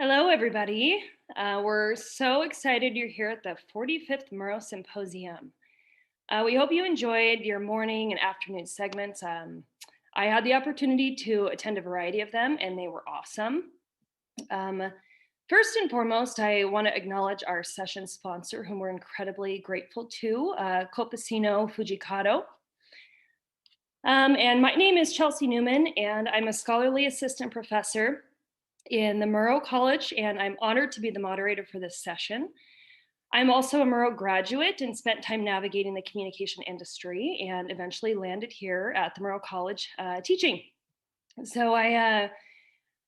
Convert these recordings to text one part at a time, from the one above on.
Hello, everybody. We're so excited you're here at the 45th Murrow Symposium. We hope you enjoyed your morning and afternoon segments. I had the opportunity to attend a variety of them, and they were awesome. First and foremost, I want to acknowledge our session sponsor, whom we're incredibly grateful to, Copacino Fujikado. And my name is Chelsea Newman, and I'm a scholarly assistant professor in the Murrow College, and I'm honored to be the moderator for this session. I'm also a Murrow graduate and spent time navigating the communication industry and eventually landed here at the Murrow College teaching. So I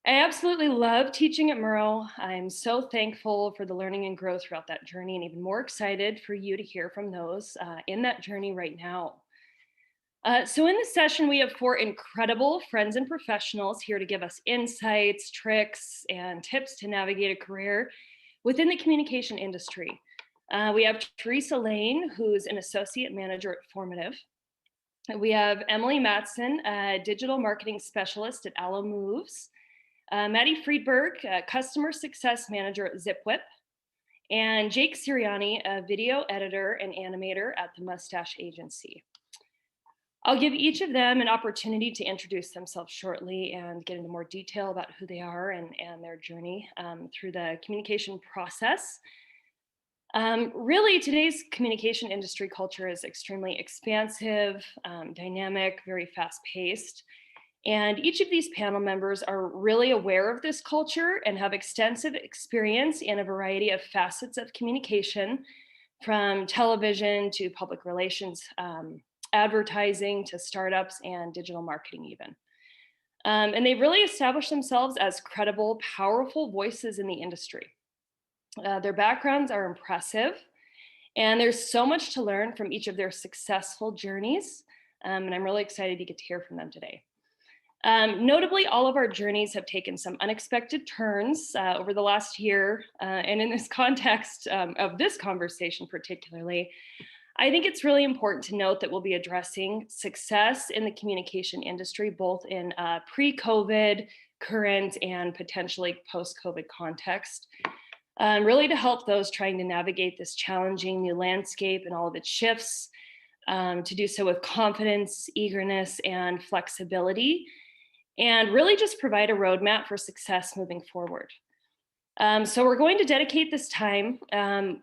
absolutely love teaching at Murrow. I'm so thankful for the learning and growth throughout that journey, and even more excited for you to hear from those in that journey right now. So in this session, we have four incredible friends and professionals here to give us insights, tricks, and tips to navigate a career within the communication industry. We have Teresa Lane, who's an associate manager at Formative. We have Emily Mattson, a digital marketing specialist at Allo Moves. Maddie Freiberg, a customer success manager at Zipwhip. And Jake Sirianni, a video editor and animator at the Mustache agency. I'll give each of them an opportunity to introduce themselves shortly and get into more detail about who they are and their journey through the communication process. Really, today's communication industry culture is extremely expansive, dynamic, very fast-paced. And each of these panel members are really aware of this culture and have extensive experience in a variety of facets of communication, from television to public relations, advertising to startups and digital marketing even. And they've really established themselves as credible, powerful voices in the industry. Their backgrounds are impressive, and there's so much to learn from each of their successful journeys, and I'm really excited to get to hear from them today. Notably, all of our journeys have taken some unexpected turns over the last year, and in this context of this conversation particularly, I think it's really important to note that we'll be addressing success in the communication industry, both in pre-COVID, current, and potentially post-COVID context, really to help those trying to navigate this challenging new landscape and all of its shifts, to do so with confidence, eagerness, and flexibility, and really just provide a roadmap for success moving forward. So we're going to dedicate this time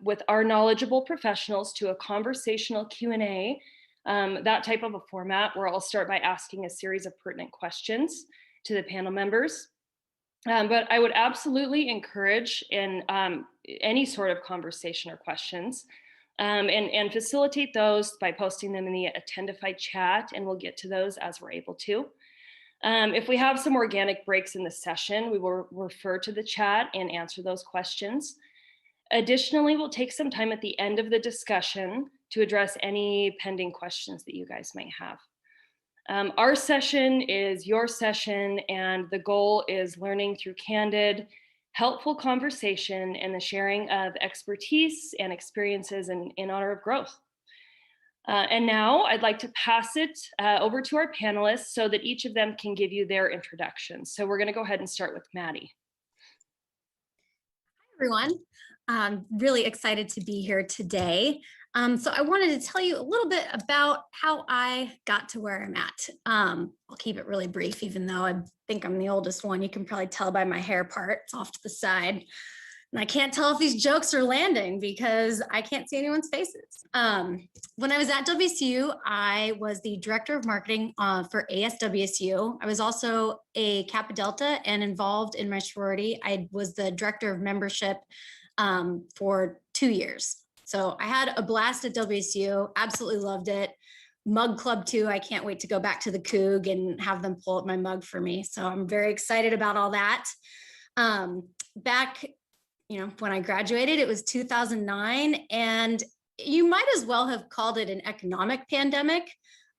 with our knowledgeable professionals to a conversational Q&A, that type of a format where I'll start by asking a series of pertinent questions to the panel members. But I would absolutely encourage in any sort of conversation or questions and facilitate those by posting them in the Attendify chat, and we'll get to those as we're able to. If we have some organic breaks in the session, we will refer to the chat and answer those questions. Additionally, we'll take some time at the end of the discussion to address any pending questions that you guys might have. Our session is your session, and the goal is learning through candid, helpful conversation and the sharing of expertise and experiences in honor of growth. And now I'd like to pass it over to our panelists so that each of them can give you their introductions. So we're going to go ahead and start with Maddie. Hi, everyone. I'm really excited to be here today. So I wanted to tell you a little bit about how I got to where I'm at. I'll keep it really brief, even though I think I'm the oldest one. You can probably tell by my hair part. It's off to the side. And I can't tell if these jokes are landing because I can't see anyone's faces. When I was at WSU, I was the director of marketing for ASWSU. I was also a Kappa Delta and involved in my sorority. I was the director of membership for 2 years. So I had a blast at WSU, absolutely loved it. Mug Club too. I can't wait to go back to the Coug and have them pull up my mug for me. So I'm very excited about all that. Back, when I graduated, it was 2009, and you might as well have called it an economic pandemic.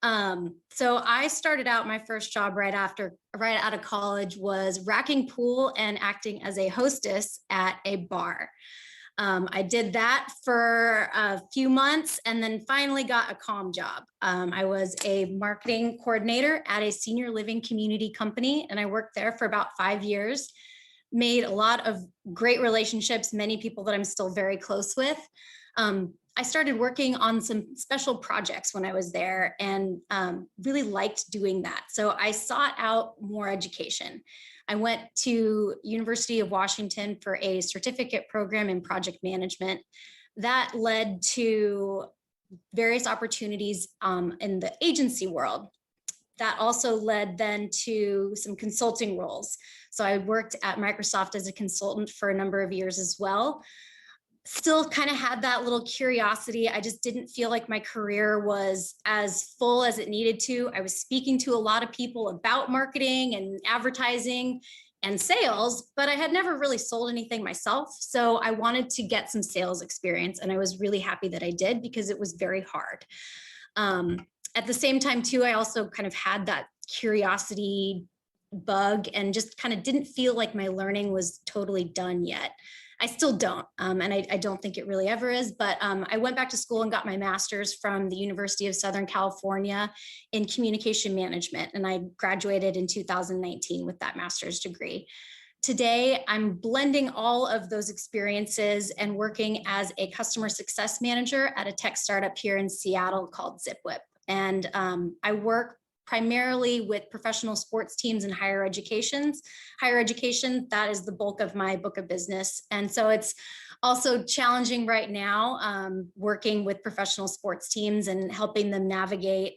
So I started out, my first job right out of college was racking pool and acting as a hostess at a bar. I did that for a few months and then finally got a comm job. I was a marketing coordinator at a senior living community company, and I worked there for about 5 years. made a lot of great relationships, many people that I'm still very close with. I started working on some special projects when I was there and really liked doing that. So I sought out more education. I went to University of Washington for a certificate program in project management. That led to various opportunities in the agency world. That also led then to some consulting roles. So I worked at Microsoft as a consultant for a number of years as well. Still kind of had that little curiosity. I just didn't feel like my career was as full as it needed to. I was speaking to a lot of people about marketing and advertising and sales, but I had never really sold anything myself. So I wanted to get some sales experience, and I was really happy that I did because it was very hard. At the same time too, I also kind of had that curiosity bug and just kind of didn't feel like my learning was totally done yet. I still don't, and I don't think it really ever is, but I went back to school and got my master's from the University of Southern California in communication management, and I graduated in 2019 with that master's degree. Today, I'm blending all of those experiences and working as a customer success manager at a tech startup here in Seattle called Zipwhip. And I work primarily with professional sports teams and higher education. That is the bulk of my book of business. And so it's also challenging right now, working with professional sports teams and helping them navigate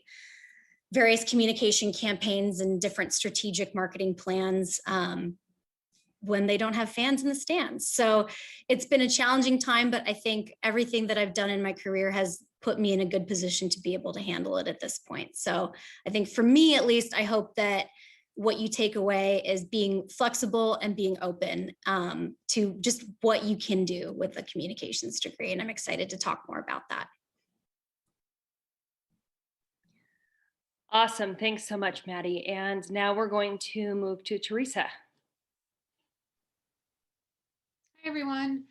various communication campaigns and different strategic marketing plans when they don't have fans in the stands. So it's been a challenging time, but I think everything that I've done in my career has put me in a good position to be able to handle it at this point. So I think for me, at least, I hope that what you take away is being flexible and being open to just what you can do with a communications degree. And I'm excited to talk more about that. Awesome. Thanks so much, Maddie. And now we're going to move to Teresa. Hi, everyone.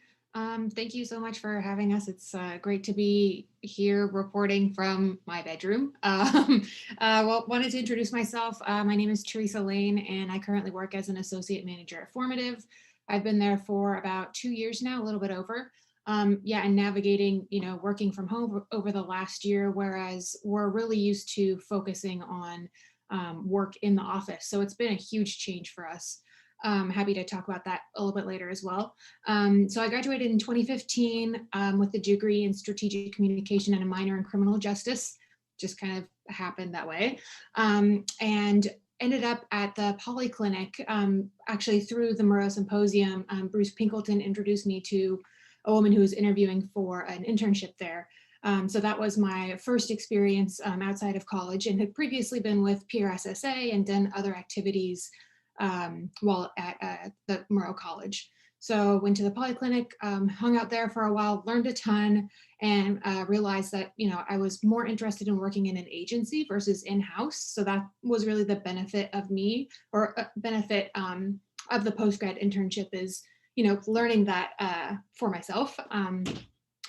Thank you so much for having us. It's great to be here reporting from my bedroom. Well, wanted to introduce myself. My name is Teresa Lane, and I currently work as an associate manager at Formative. I've been there for about 2 years now, a little bit over. And navigating, working from home over the last year, whereas we're really used to focusing on work in the office. So it's been a huge change for us. Happy to talk about that a little bit later as well. So I graduated in 2015 with a degree in strategic communication and a minor in criminal justice. Just kind of happened that way. And ended up at the Polyclinic, actually through the Murrow Symposium. Bruce Pinkleton introduced me to a woman who was interviewing for an internship there. So that was my first experience outside of college, and had previously been with PRSSA and done other activities while at the Murrow College. So went to the Polyclinic, hung out there for a while, learned a ton, and realized that, I was more interested in working in an agency versus in-house. So that was really the benefit of me, or benefit of the postgrad internship, is, learning that for myself.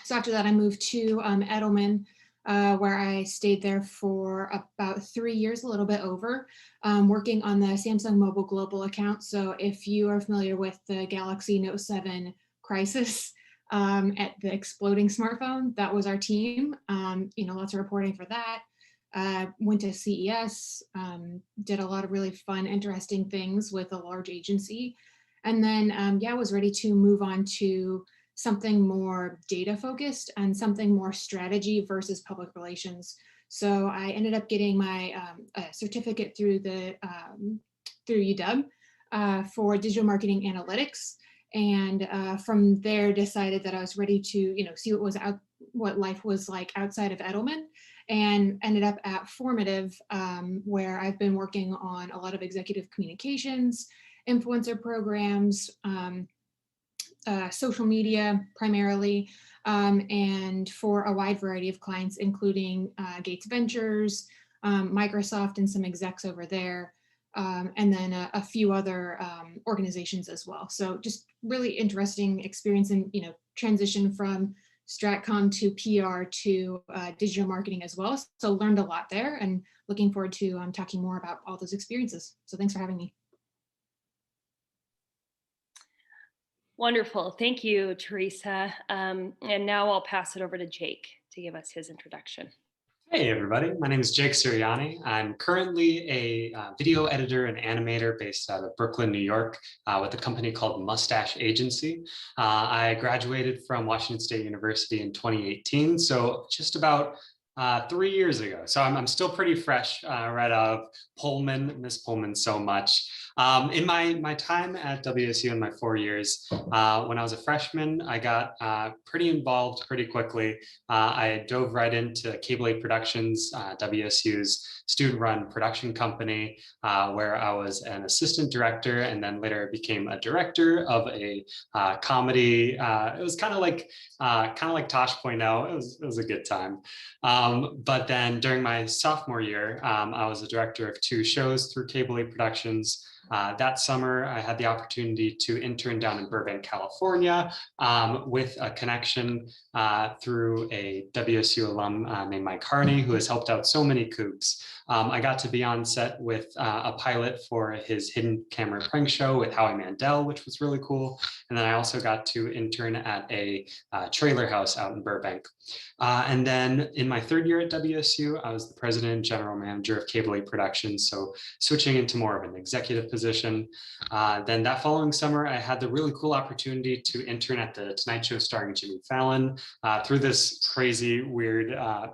So after that, I moved to Edelman, where I stayed there for about 3 years, a little bit over, working on the Samsung Mobile Global account. So if you are familiar with the Galaxy Note 7 crisis at the exploding smartphone, that was our team. Lots of reporting for that. Went to CES, did a lot of really fun, interesting things with a large agency. And then, was ready to move on to something more data focused and something more strategy versus public relations. So I ended up getting my certificate through UW for digital marketing analytics, and from there decided that I was ready to see what life was like outside of Edelman, and ended up at Formative, where I've been working on a lot of executive communications, influencer programs, social media primarily, and for a wide variety of clients, including Gates Ventures, Microsoft, and some execs over there, and then a few other organizations as well. So just really interesting experience in, transition from Stratcom to PR to digital marketing as well. So learned a lot there, and looking forward to talking more about all those experiences. So thanks for having me. Wonderful. Thank you, Teresa. And now I'll pass it over to Jake to give us his introduction. Hey everybody, my name is Jake Sirianni. I'm currently a video editor and animator based out of Brooklyn, New York, with a company called Mustache Agency. I graduated from Washington State University in 2018, so just about 3 years ago. So I'm still pretty fresh right out of Pullman. Miss Pullman so much. In my time at WSU in my 4 years, when I was a freshman, I got pretty involved pretty quickly. I dove right into Cable 8 Productions, WSU's student-run production company, where I was an assistant director and then later became a director of a comedy. It was kind of like Tosh.0. It was a good time. But then during my sophomore year, I was a director of 2 shows through Cable 8 Productions. That summer, I had the opportunity to intern down in Burbank, California, with a connection through a WSU alum named Mike Harney, who has helped out so many Cougs. I got to be on set with a pilot for his hidden camera prank show with Howie Mandel, which was really cool. And then I also got to intern at a trailer house out in Burbank. And then in my 3rd year at WSU, I was the president and general manager of Cable 8 Productions, so switching into more of an executive position. Then that following summer, I had the really cool opportunity to intern at The Tonight Show starring Jimmy Fallon through this crazy, weird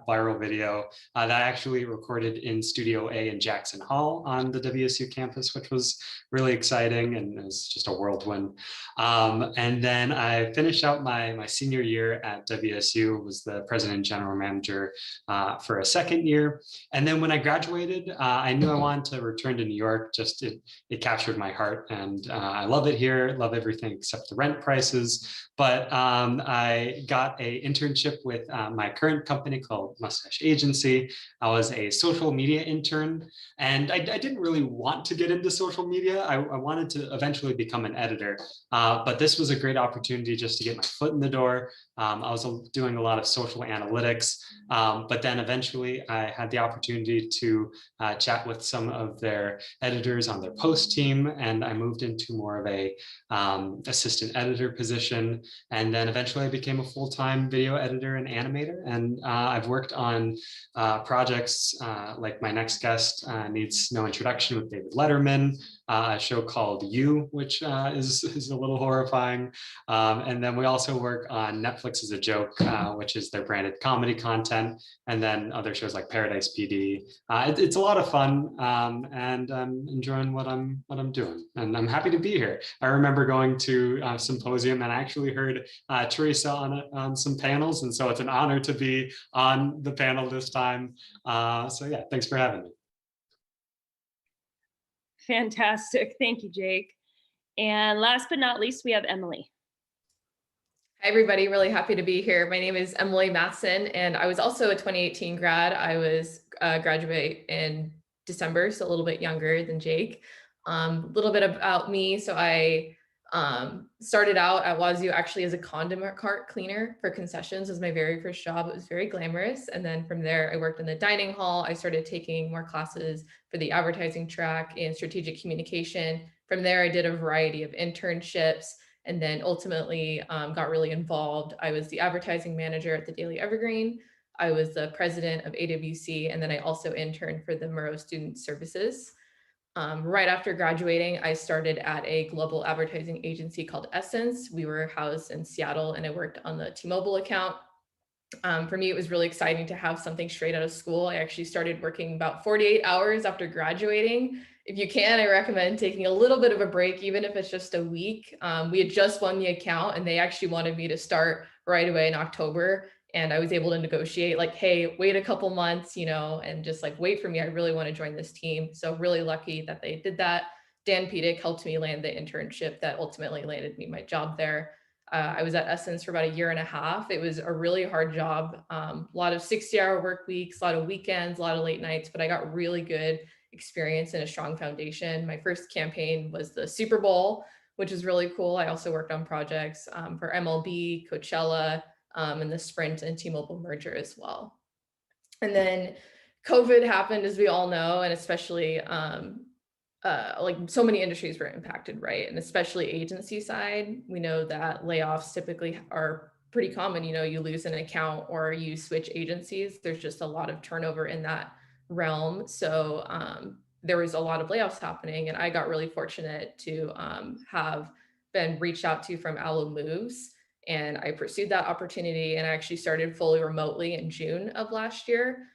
viral video that I actually recorded in Studio A in Jackson Hall on the WSU campus, which was really exciting and it was just a whirlwind. And then I finished out my senior year at WSU, was the president and general manager for a 2nd year. And then when I graduated, I knew I wanted to return to New York. Just it captured my heart, and I love it here, love everything except the rent prices. But I got an internship with my current company called Mustache Agency. I was a social media intern, and I didn't really want to get into social media. I wanted to eventually become an editor, but this was a great opportunity just to get my foot in the door. I was doing a lot of social analytics, but then eventually I had the opportunity to chat with some of their editors on their post team, and I moved into more of a assistant editor position. And then eventually I became a full-time video editor and animator. And I've worked on projects like my next guest needs no introduction with David Letterman, a show called You, which is a little horrifying. And then we also work on Netflix as a Joke, which is their branded comedy content. And then other shows like Paradise PD. It's a lot of fun, and I'm enjoying what I'm doing. And I'm happy to be here. I remember going to a symposium and I actually heard Teresa on some panels. And so it's an honor to be on the panel this time. So yeah, thanks for having me. Fantastic. Thank you, Jake. And last but not least, we have Emily. Hi, everybody. Really happy to be here. My name is Emily Mattson, and I was also a 2018 grad. I was graduate in December, so a little bit younger than Jake. A little bit about me. So I started out at Wazoo actually as a condiment cart cleaner for concessions. It was my very first job. It was very glamorous. And then from there, I worked in the dining hall. I started taking more classes for the advertising track and strategic communication. From there, I did a variety of internships, and then ultimately got really involved. I was the advertising manager at the Daily Evergreen. I was the president of AWC, and then I also interned for the Murrow Student Services. Right after graduating, I started at a global advertising agency called Essence. We were housed in Seattle, and I worked on the T-Mobile account. For me, it was really exciting to have something straight out of school. I actually started working about 48 hours after graduating. If you can, I recommend taking a little bit of a break, even if it's just a week. We had just won the account, and they actually wanted me to start right away in October. And I was able to negotiate like, hey, wait a couple months, and just like, wait for me. I really want to join this team. So really lucky that they did that. Dan Pedic helped me land the internship that ultimately landed me my job there. I was at Essence for about 1.5 years. It was a really hard job, a lot of 60-hour work weeks, a lot of weekends, a lot of late nights, but I got really good experience and a strong foundation. My first campaign was the Super Bowl, which is really cool. I also worked on projects for MLB, Coachella, and the Sprint and T-Mobile merger as well. And then COVID happened, as we all know, and especially like so many industries were impacted, right? And especially agency side, we know that layoffs typically are pretty common. You know, you lose an account or you switch agencies. There's just a lot of turnover in that realm. So there was a lot of layoffs happening, and I got really fortunate to have been reached out to from Allo Moves, and I pursued that opportunity, and I actually started fully remotely in June of last year.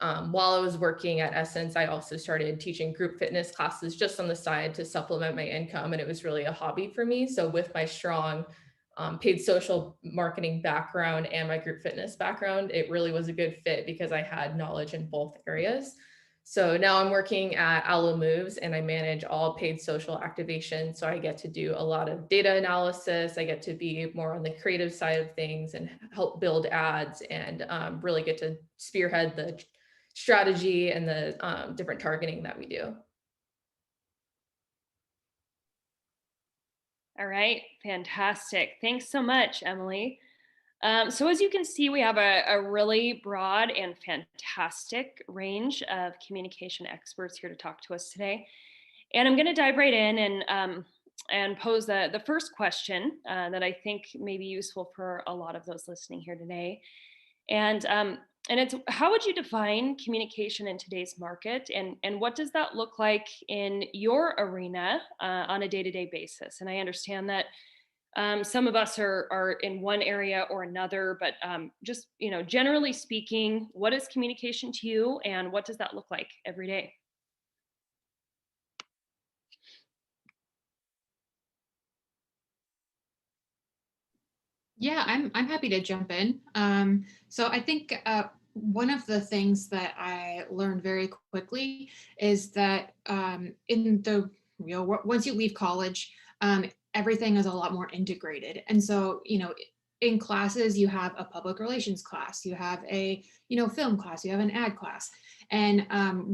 While I was working at Essence, I also started teaching group fitness classes just on the side to supplement my income. And it was really a hobby for me. So with my strong paid social marketing background and my group fitness background, it really was a good fit because I had knowledge in both areas. So now I'm working at Allo Moves and I manage all paid social activation. So I get to do a lot of data analysis. I get to be more on the creative side of things and help build ads and really get to spearhead the strategy and the different targeting that we do. All right, fantastic. Thanks so much, Emily. So as you can see, we have a really broad and fantastic range of communication experts here to talk to us today. And I'm going to dive right in and pose the first question that I think may be useful for a lot of those listening here today. And it's, how would you define communication in today's market? And what does that look like in your arena on a day-to-day basis? And I understand that some of us are in one area or another, but just, generally speaking, what is communication to you and what does that look like every day? Yeah, I'm happy to jump in. So I think one of the things that I learned very quickly is that in the once you leave college, everything is a lot more integrated. And so, in classes, you have a public relations class, you have a film class, you have an ad class, and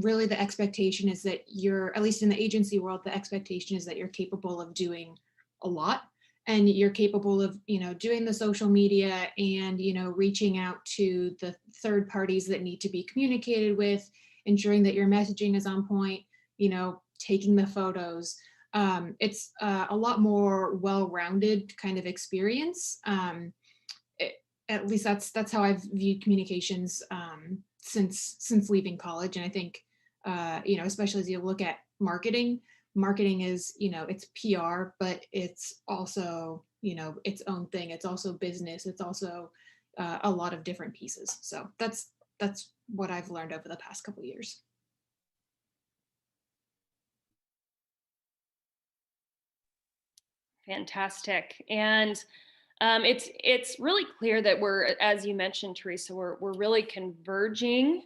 really the expectation is that you're, at least in the agency world, the expectation is that you're capable of doing a lot. And you're capable of, doing the social media and, reaching out to the third parties that need to be communicated with, ensuring that your messaging is on point, taking the photos. It's a lot more well-rounded kind of experience. At least that's how I've viewed communications since leaving college. And I think, especially as you look at marketing is, it's PR, but it's also, its own thing. It's also business. It's also a lot of different pieces. So that's what I've learned over the past couple of years. Fantastic. And it's really clear that we're, as you mentioned, Teresa, we're really converging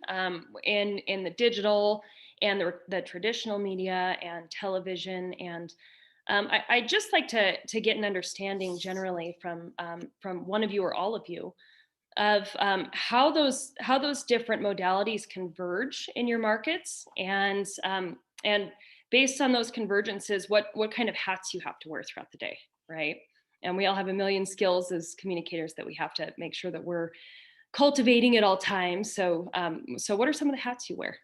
in the digital and the traditional media and television. And I'd just like to get an understanding generally from one of you or all of you of how those different modalities converge in your markets, and based on those convergences, what kind of hats you have to wear throughout the day, right? And we all have a million skills as communicators that we have to make sure that we're cultivating at all times. So what are some of the hats you wear?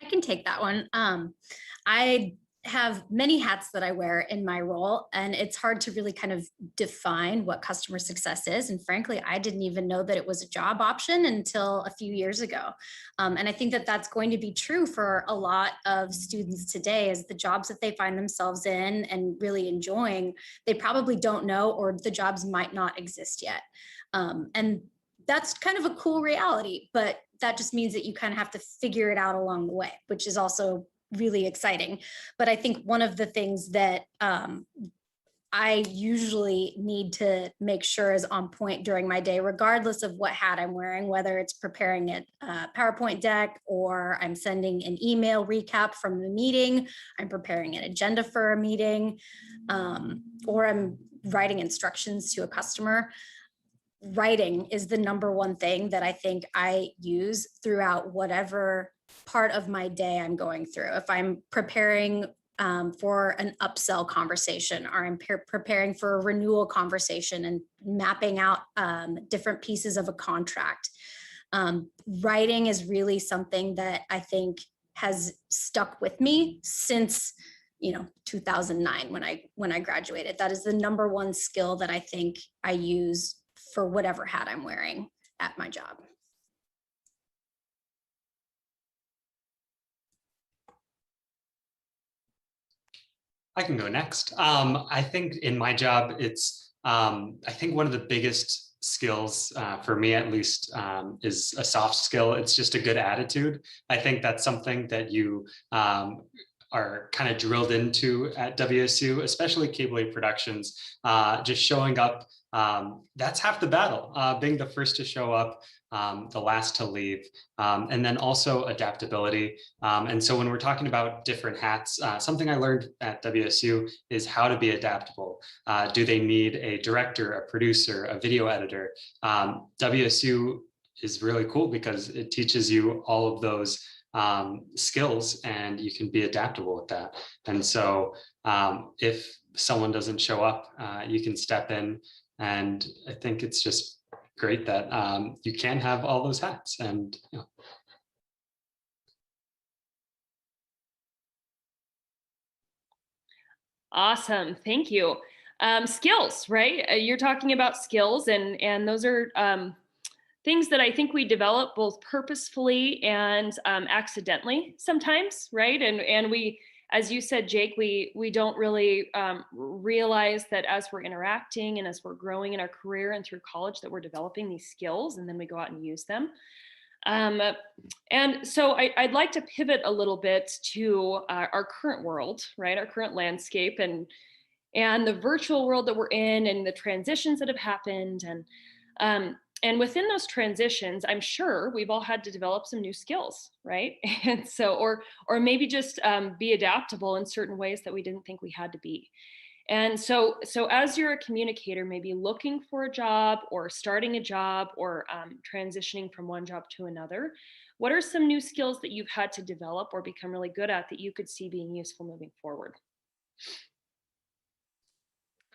I can take that one. I have many hats that I wear in my role, and it's hard to really kind of define what customer success is. And frankly, I didn't even know that it was a job option until a few years ago. And I think that that's going to be true for a lot of students today, as the jobs that they find themselves in and really enjoying, they probably don't know, or the jobs might not exist yet. And that's kind of a cool reality, but that just means that you kind of have to figure it out along the way, which is also really exciting. But I think one of the things that I usually need to make sure is on point during my day, regardless of what hat I'm wearing, whether it's preparing a PowerPoint deck, or I'm sending an email recap from the meeting, I'm preparing an agenda for a meeting, or I'm writing instructions to a customer. Writing is the number one thing that I think I use throughout whatever part of my day I'm going through. If I'm preparing for an upsell conversation, or I'm preparing for a renewal conversation and mapping out different pieces of a contract, writing is really something that I think has stuck with me since 2009 when I graduated. That is the number one skill that I think I use for whatever hat I'm wearing at my job. I can go next. I think in my job, it's, I think one of the biggest skills for me, at least, is a soft skill. It's just a good attitude. I think that's something that you are kind of drilled into at WSU, especially Cable A Productions, just showing up. That's half the battle, being the first to show up, the last to leave, and then also adaptability. And so when we're talking about different hats, something I learned at WSU is how to be adaptable. Do they need a director, a producer, a video editor? WSU is really cool because it teaches you all of those skills, and you can be adaptable with that. And so if someone doesn't show up, you can step in. And I think it's just great that you can have all those hats. And Awesome, thank you. Skills, right? You're talking about skills, and those are things that I think we develop both purposefully and accidentally sometimes, right? And we, as you said, Jake, we don't really realize that as we're interacting and as we're growing in our career and through college that we're developing these skills, and then we go out and use them. And so I'd like to pivot a little bit to our current world, right? Our current landscape and the virtual world that we're in and the transitions that have happened. And within those transitions, I'm sure we've all had to develop some new skills, right? And so, or maybe just be adaptable in certain ways that we didn't think we had to be. And so as you're a communicator, maybe looking for a job or starting a job or transitioning from one job to another, what are some new skills that you've had to develop or become really good at that you could see being useful moving forward?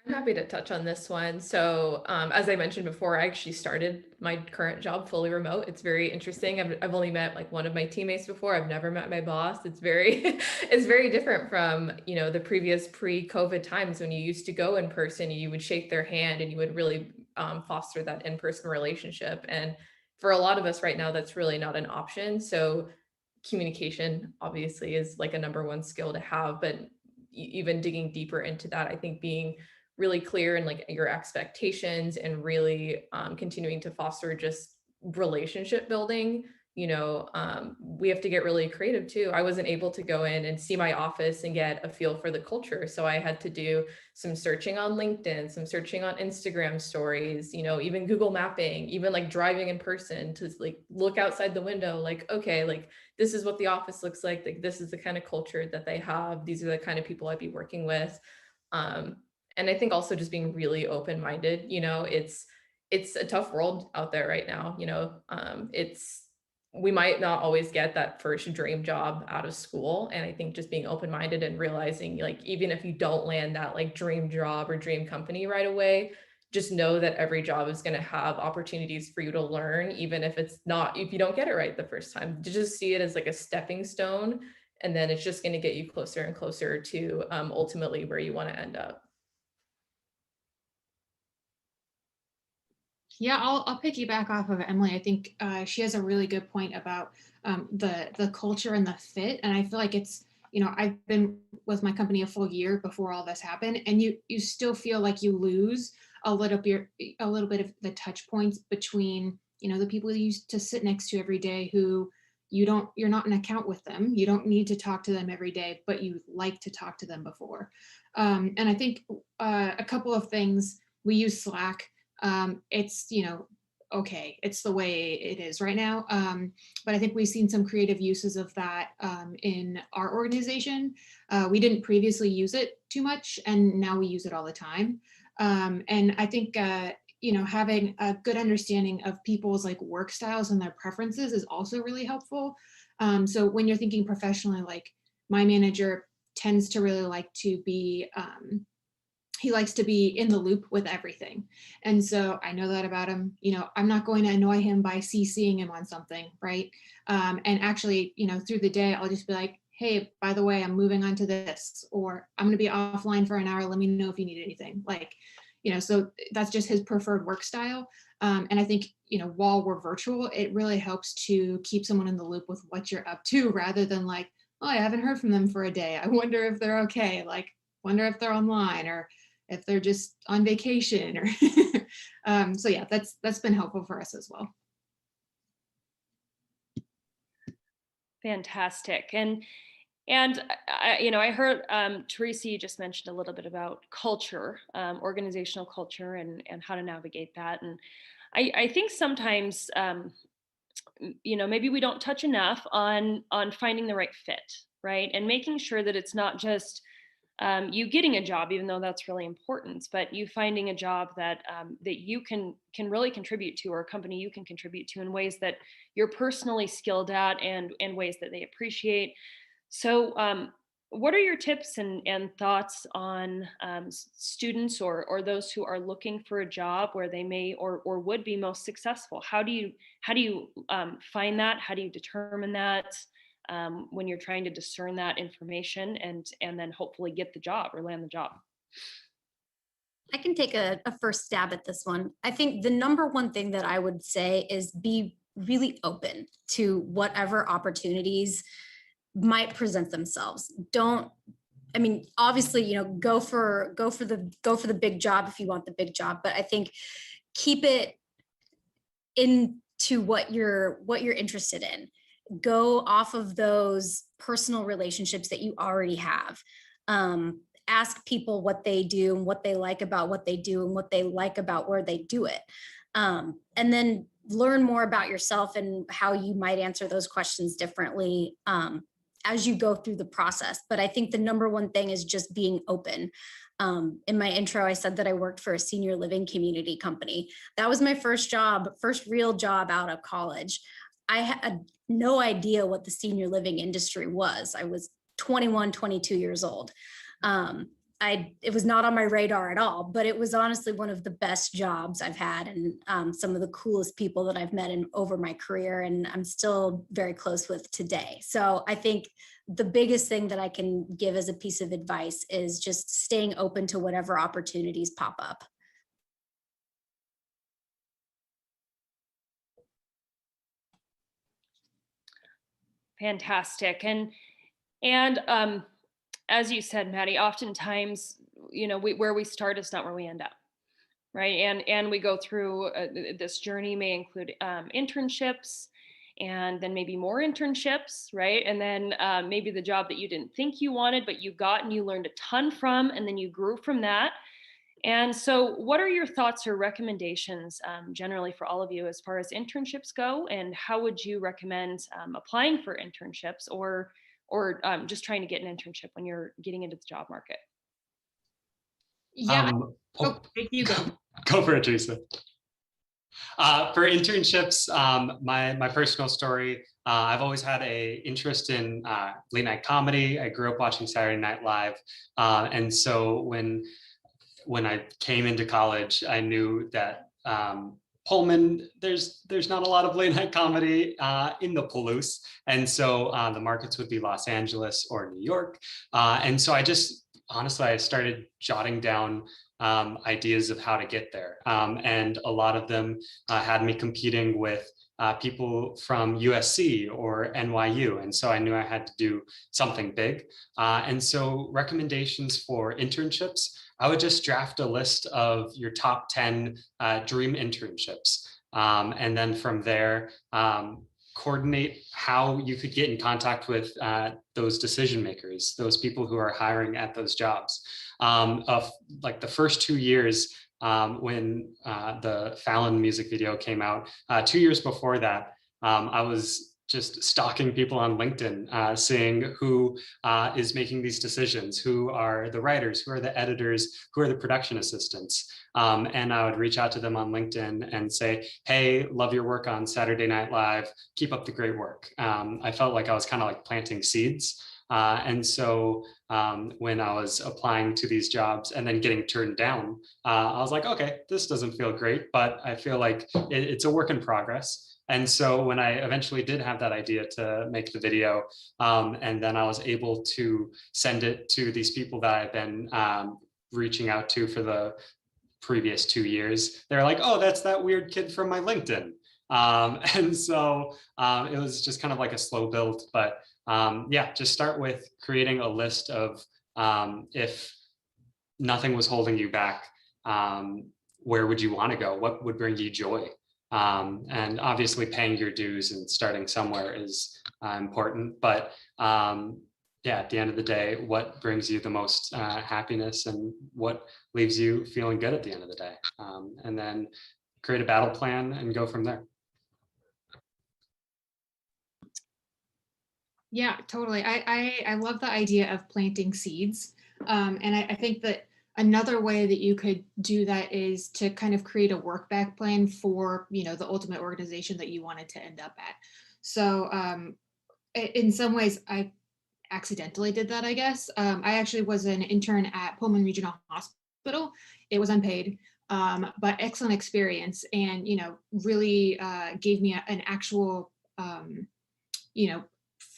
I'm happy to touch on this one. So as I mentioned before, I actually started my current job fully remote. It's very interesting. I've only met like one of my teammates before. I've never met my boss. It's very, it's very different from, the previous pre-COVID times when you used to go in person, you would shake their hand and you would really foster that in-person relationship. And for a lot of us right now, that's really not an option. So communication obviously is like a number one skill to have, but even digging deeper into that, I think being really clear in like your expectations and really continuing to foster just relationship building. We have to get really creative too. I wasn't able to go in and see my office and get a feel for the culture. So I had to do some searching on LinkedIn, some searching on Instagram stories, even Google mapping, even like driving in person to like look outside the window, like, okay, like this is what the office looks like this is the kind of culture that they have. These are the kind of people I'd be working with. And I think also just being really open-minded, it's a tough world out there right now. We might not always get that first dream job out of school. And I think just being open-minded and realizing like, even if you don't land that like dream job or dream company right away, just know that every job is going to have opportunities for you to learn, even if you don't get it right the first time. To just see it as like a stepping stone. And then it's just going to get you closer and closer to ultimately where you want to end up. Yeah, I'll piggyback off of Emily. I think she has a really good point about the culture and the fit. And I feel like it's, I've been with my company a full year before all this happened, and you still feel like you lose a little bit of the touch points between, the people you used to sit next to every day who you're not an account with them. You don't need to talk to them every day, but you like to talk to them before. And I think a couple of things, we use Slack. It's, okay, it's the way it is right now. But I think we've seen some creative uses of that in our organization. We didn't previously use it too much, and now we use it all the time. And I think, having a good understanding of people's like work styles and their preferences is also really helpful. So when you're thinking professionally, like my manager tends to really like to be he likes to be in the loop with everything. And so I know that about him. You know, I'm not going to annoy him by CCing him on something, right? And actually, you know, through the day, I'll just be like, hey, by the way, I'm moving on to this, or I'm going to be offline for an hour. Let me know if you need anything. Like, you know, so that's just his preferred work style. And I think, you know, while we're virtual, it really helps to keep someone in the loop with what you're up to, rather than like, oh, I haven't heard from them for a day. I wonder if they're okay. Like, wonder if they're online, or if they're just on vacation, or so yeah, that's been helpful for us as well. Fantastic. And you know, I heard Teresa, you just mentioned a little bit about culture, organizational culture, and how to navigate that. And I think sometimes, you know, maybe we don't touch enough on finding the right fit, right? And making sure that it's not just you getting a job, even though that's really important, but you finding a job that that you can really contribute to, or a company you can contribute to in ways that you're personally skilled at, and in ways that they appreciate. So what are your tips and thoughts on students or those who are looking for a job where they may or would be most successful? How do you find that? How do you determine that when you're trying to discern that information and then hopefully get the job or land the job? I can take a first stab at this one. I think the number one thing that I would say is be really open to whatever opportunities might present themselves. I mean, obviously, you know, go for the big job if you want the big job, but I think keep it into what you're interested in. Go off of those personal relationships that you already have. Ask people what they do and what they like about what they do and what they like about where they do it. And then learn more about yourself and how you might answer those questions differently as you go through the process. But I think the number one thing is just being open. In my intro, I said that I worked for a senior living community company. That was my first real job out of college. I had no idea what the senior living industry was. I was 21, 22 years old. It was not on my radar at all, but it was honestly one of the best jobs I've had, and some of the coolest people that I've met over my career, and I'm still very close with today. So I think the biggest thing that I can give as a piece of advice is just staying open to whatever opportunities pop up. Fantastic. And as you said, Maddie, oftentimes, you know, where we start is not where we end up, right? And we go through this journey may include internships, and then maybe more internships, right? And then maybe the job that you didn't think you wanted, but you got and you learned a ton from, and then you grew from that. And so what are your thoughts or recommendations generally for all of you as far as internships go? And how would you recommend applying for internships or just trying to get an internship when you're getting into the job market? Yeah. You go. Go for it, Teresa. For internships, my personal story, I've always had an interest in late night comedy. I grew up watching Saturday Night Live. And so when I came into college, I knew that Pullman, there's not a lot of late night comedy in the Palouse. And so the markets would be Los Angeles or New York. And so honestly, I started jotting down ideas of how to get there. And a lot of them had me competing with people from USC or NYU. And so I knew I had to do something big. And so recommendations for internships, I would just draft a list of your top 10 dream internships. And then from there, coordinate how you could get in contact with those decision makers, those people who are hiring at those jobs. Like the first 2 years when the Fallon music video came out, 2 years before that, I was just stalking people on LinkedIn, seeing who is making these decisions, who are the writers, who are the editors, who are the production assistants. And I would reach out to them on LinkedIn and say, hey, love your work on Saturday Night Live, keep up the great work. I felt like I was kind of like planting seeds. And so when I was applying to these jobs and then getting turned down, I was like, okay, this doesn't feel great, but I feel like it's a work in progress. And so when I eventually did have that idea to make the video, and then I was able to send it to these people that I've been reaching out to for the previous 2 years, they're like, oh, that's that weird kid from my LinkedIn. And so it was just kind of like a slow build, but yeah, just start with creating a list of if nothing was holding you back, where would you want to go? What would bring you joy? And obviously paying your dues and starting somewhere is important, but yeah, at the end of the day, what brings you the most happiness and what leaves you feeling good at the end of the day? And then create a battle plan and go from there. Yeah, totally. I love the idea of planting seeds. And I think that another way that you could do that is to kind of create a work back plan for, you know, the ultimate organization that you wanted to end up at. So in some ways, I accidentally did that, I guess. I actually was an intern at Pullman Regional Hospital. It was unpaid, but excellent experience, and, you know, really gave me an actual, you know,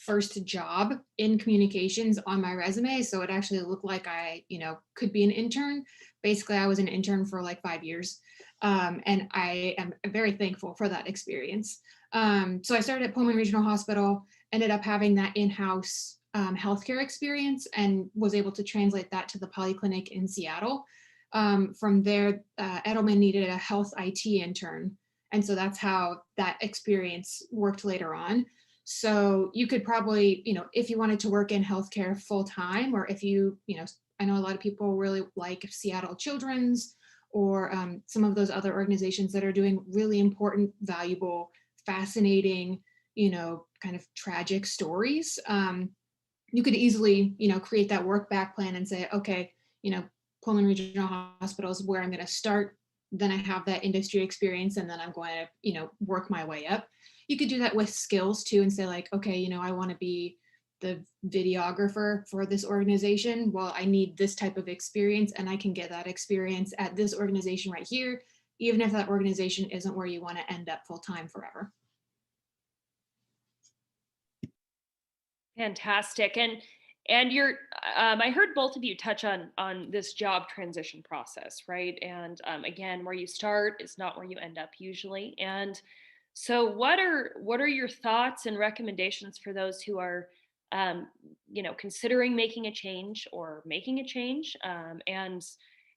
first job in communications on my resume. So it actually looked like I, you know, could be an intern. Basically, I was an intern for like 5 years. And I am very thankful for that experience. So I started at Pullman Regional Hospital, ended up having that in-house healthcare experience, and was able to translate that to the polyclinic in Seattle. From there, Edelman needed a health IT intern. And so that's how that experience worked later on. So you could probably, you know, if you wanted to work in healthcare full time, or if you, you know, I know a lot of people really like Seattle Children's or some of those other organizations that are doing really important, valuable, fascinating, you know, kind of tragic stories. You could easily, you know, create that work back plan and say, okay, you know, Pullman Regional Hospital is where I'm going to start. Then I have that industry experience, and then I'm going to, you know, work my way up. You could do that with skills too, and say like, okay, you know, I want to be the videographer for this organization. Well, I need this type of experience, and I can get that experience at this organization right here, even if that organization isn't where you want to end up full time forever. Fantastic. And you're, I heard both of you touch on this job transition process, right? And again, where you start is not where you end up usually. And so what are your thoughts and recommendations for those who are, you know, considering making a change or making a change? And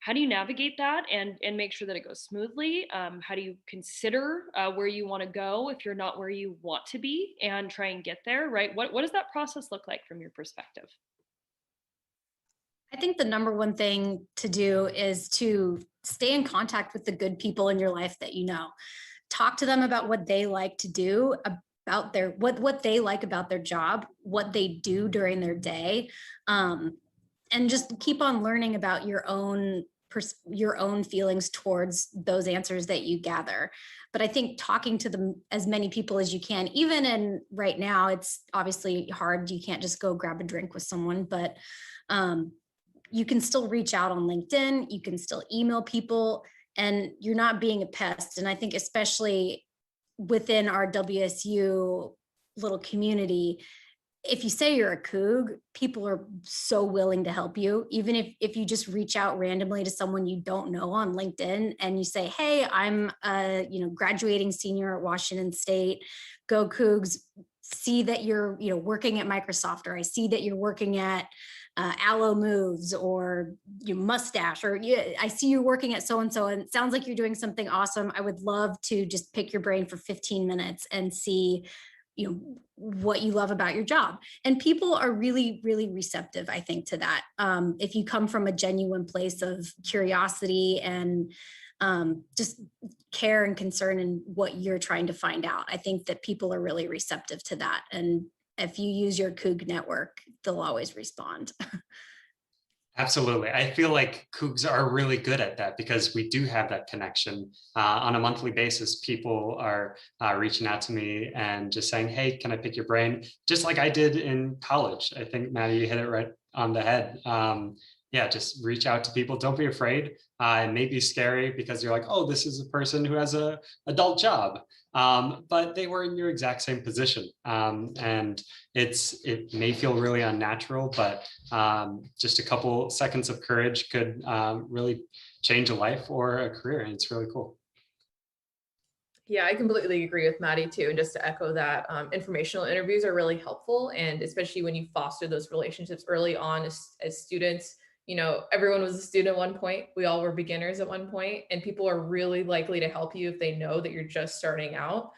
how do you navigate that and make sure that it goes smoothly? How do you consider where you want to go if you're not where you want to be and try and get there, right? What does that process look like from your perspective? I think the number one thing to do is to stay in contact with the good people in your life that you know. Talk to them about what they like to do, about their what they like about their job, what they do during their day, and just keep on learning about your own feelings towards those answers that you gather. But I think talking to them, as many people as you can, even in right now, it's obviously hard. You can't just go grab a drink with someone, but you can still reach out on LinkedIn. You can still email people, and you're not being a pest. And I think especially within our WSU little community, if you say you're a Coug, people are so willing to help you. Even if you just reach out randomly to someone you don't know on LinkedIn and you say, hey, I'm a, you know, graduating senior at Washington State, go Cougs, see that you're, you know, working at Microsoft, or I see that you're working at Allo Moves or your Mustache, or I see you working at so-and-so, and it sounds like you're doing something awesome. I would love to just pick your brain for 15 minutes and see, you know, what you love about your job. And people are really, really receptive, I think, to that. If you come from a genuine place of curiosity and just care and concern in what you're trying to find out, I think that people are really receptive to that. And if you use your Coug network, they'll always respond. Absolutely. I feel like Cougs are really good at that because we do have that connection. On a monthly basis, people are reaching out to me and just saying, hey, can I pick your brain? Just like I did in college. I think, Maddie, you hit it right on the head. Yeah, just reach out to people. Don't be afraid. It may be scary because you're like, oh, this is a person who has an adult job. But they were in your exact same position. And it may feel really unnatural, but just a couple seconds of courage could really change a life or a career, and it's really cool. Yeah, I completely agree with Maddie too. And just to echo that, informational interviews are really helpful. And especially when you foster those relationships early on as students, you know, everyone was a student at one point. We all were beginners at one point, and people are really likely to help you if they know that you're just starting out.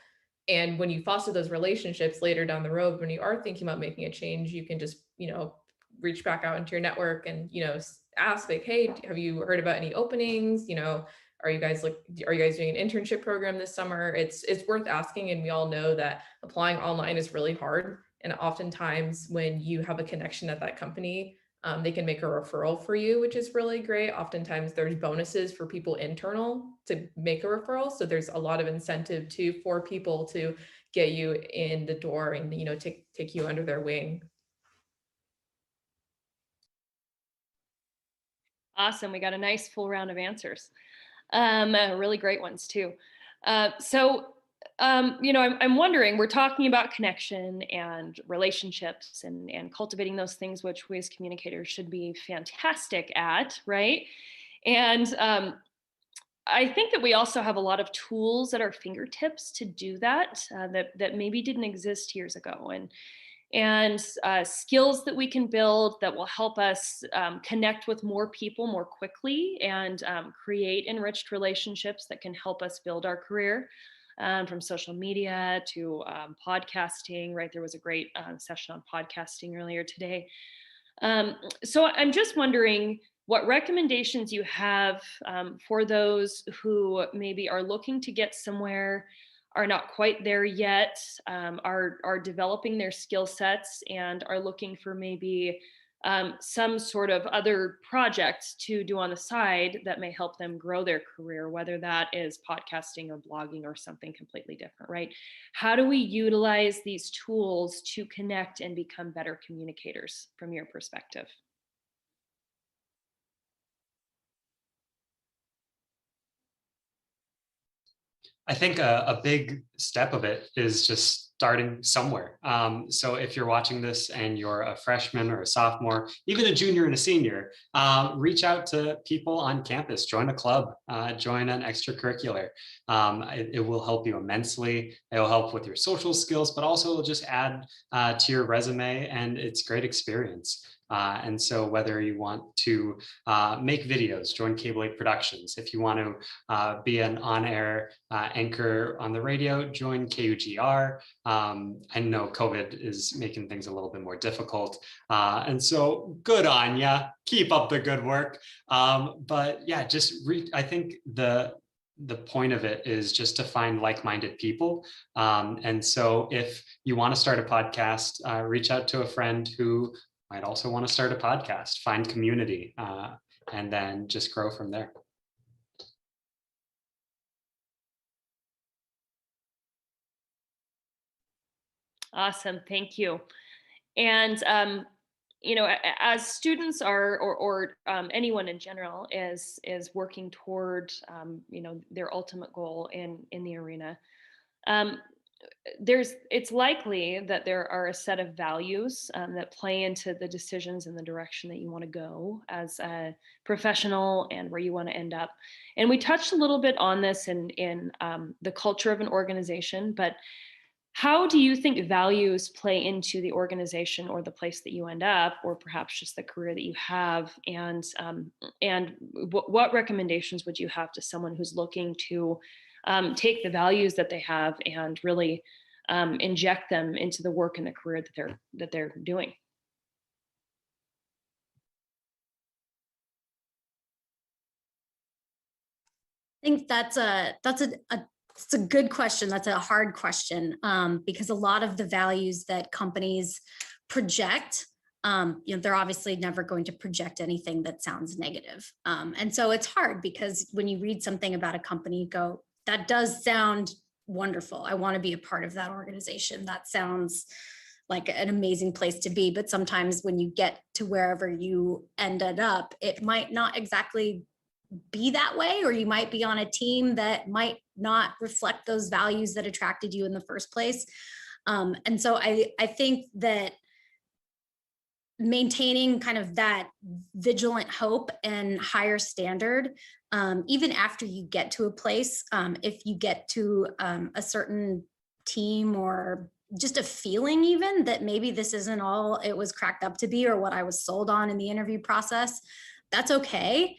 And when you foster those relationships later down the road, when you are thinking about making a change, you can just, you know, reach back out into your network and, you know, ask like, hey, have you heard about any openings? You know, are you guys doing an internship program this summer? It's worth asking. And we all know that applying online is really hard. And oftentimes when you have a connection at that company, they can make a referral for you, which is really great. Oftentimes there's bonuses for people internal to make a referral. So there's a lot of incentive for people to get you in the door and, you know, take you under their wing. Awesome. We got a nice full round of answers. Really great ones too. You know, I'm wondering, we're talking about connection and relationships and cultivating those things, which we as communicators should be fantastic at, right? And I think that we also have a lot of tools at our fingertips to do that, that maybe didn't exist years ago. And skills that we can build that will help us connect with more people more quickly and create enriched relationships that can help us build our career, from social media to podcasting, right? There was a great session on podcasting earlier today. So I'm just wondering what recommendations you have for those who maybe are looking to get somewhere, are not quite there yet, are developing their skill sets and are looking for maybe some sort of other projects to do on the side that may help them grow their career, whether that is podcasting or blogging or something completely different, right? How do we utilize these tools to connect and become better communicators from your perspective? I think a big step of it is just starting somewhere. So if you're watching this and you're a freshman or a sophomore, even a junior and a senior, reach out to people on campus, join a club, join an extracurricular. It will help you immensely. It will help with your social skills, but also it'll just add to your resume, and it's a great experience. And so whether you want to make videos, join Cable 8 Productions. If you want to be an on-air anchor on the radio, join KUGR. I know COVID is making things a little bit more difficult. And so good on ya, keep up the good work. But yeah, I think the point of it is just to find like-minded people. And so if you want to start a podcast, reach out to a friend who might also want to start a podcast, find community, and then just grow from there. Awesome, thank you. And you know, as students or anyone in general is working toward you know, their ultimate goal in the arena, it's likely that there are a set of values that play into the decisions and the direction that you want to go as a professional and where you want to end up. And we touched a little bit on this in the culture of an organization, but how do you think values play into the organization or the place that you end up, or perhaps just the career that you have? And what recommendations would you have to someone who's looking to take the values that they have and really inject them into the work and the career that they're doing? I think that's a good question. That's a hard question, because a lot of the values that companies project they're obviously never going to project anything that sounds negative. And so it's hard because when you read something about a company, you go, that does sound wonderful. I want to be a part of that organization. That sounds like an amazing place to be. But sometimes when you get to wherever you ended up, it might not exactly be that way, or you might be on a team that might not reflect those values that attracted you in the first place. And so I think that maintaining kind of that vigilant hope and higher standard, even after you get to a place, if you get to a certain team or just a feeling even that maybe this isn't all it was cracked up to be or what I was sold on in the interview process, that's okay.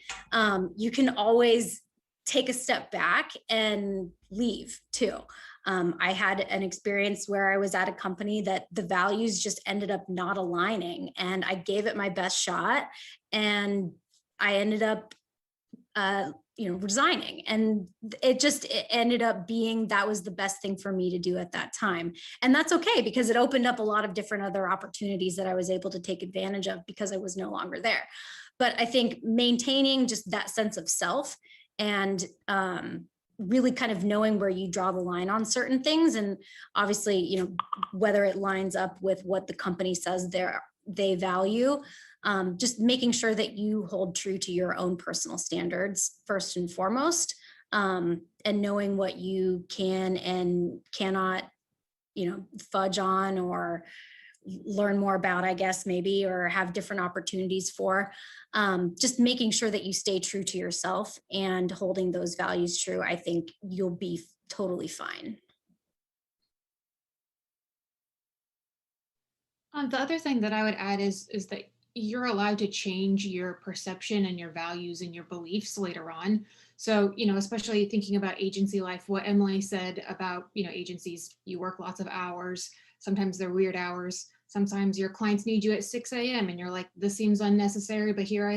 You can always take a step back and leave too. I had an experience where I was at a company that the values just ended up not aligning, and I gave it my best shot, and I ended up resigning. And it ended up being that was the best thing for me to do at that time. And that's okay, because it opened up a lot of different other opportunities that I was able to take advantage of because I was no longer there. But I think maintaining just that sense of self and really kind of knowing where you draw the line on certain things. And obviously, whether it lines up with what the company says they value, just making sure that you hold true to your own personal standards first and foremost, and knowing what you can and cannot, fudge on or learn more about, I guess, maybe, or have different opportunities for. Just making sure that you stay true to yourself and holding those values true, I think you'll be totally fine. The other thing that I would add is that you're allowed to change your perception and your values and your beliefs later on. So, especially thinking about agency life, what Emily said about, agencies, you work lots of hours. Sometimes they're weird hours. Sometimes your clients need you at 6 a.m. and you're like, this seems unnecessary, but here I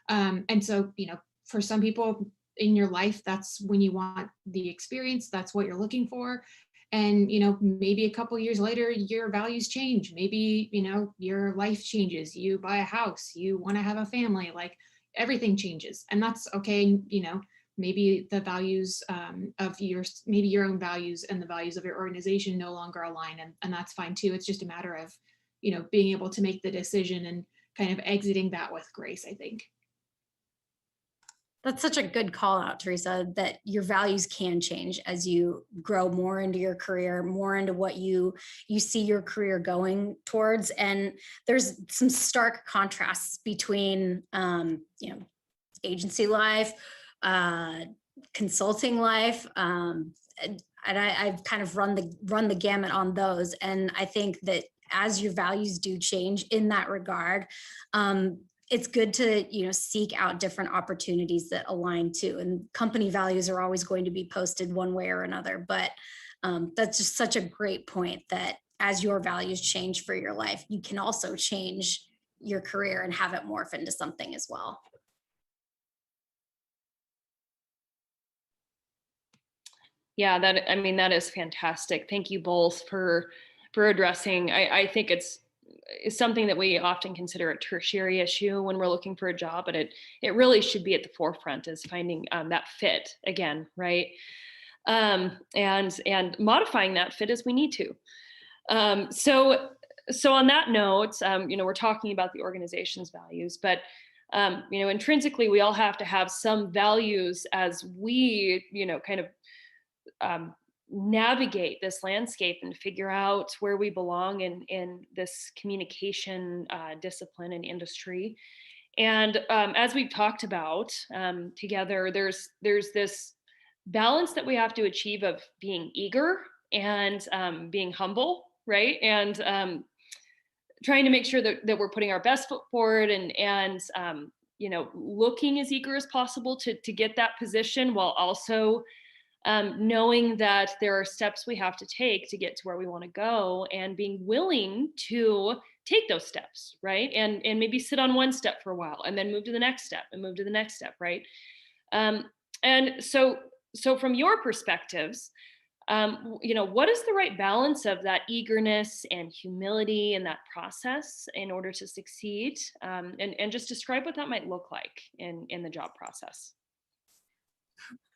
am. And so, for some people in your life, that's when you want the experience. That's what you're looking for. And, maybe a couple years later, your values change. Maybe, your life changes. You buy a house, you want to have a family, like everything changes. And that's okay. Maybe the values maybe your own values and the values of your organization no longer align. And that's fine too. It's just a matter of, being able to make the decision and kind of exiting that with grace, I think. That's such a good call out, Teresa, that your values can change as you grow more into your career, more into what you see your career going towards. And there's some stark contrasts between, agency life, consulting life, and I've kind of run the gamut on those. And I think that as your values do change in that regard, it's good to, seek out different opportunities that align too. And company values are always going to be posted one way or another, but that's just such a great point that as your values change for your life, you can also change your career and have it morph into something as well. Yeah, that is fantastic. Thank you both for addressing. I think it's something that we often consider a tertiary issue when we're looking for a job, but it really should be at the forefront, is finding that fit again, right? And modifying that fit as we need to. So on that note, we're talking about the organization's values, but intrinsically we all have to have some values as we, kind of navigate this landscape and figure out where we belong in this communication discipline and industry. And as we've talked about together, there's this balance that we have to achieve of being eager and being humble, right? And trying to make sure that we're putting our best foot forward and looking as eager as possible to get that position, while also knowing that there are steps we have to take to get to where we want to go, and being willing to take those steps, right? And maybe sit on one step for a while and then move to the next step and move to the next step, right? And so from your perspectives, What is the right balance of that eagerness and humility in that process in order to succeed? And just describe what that might look like in the job process.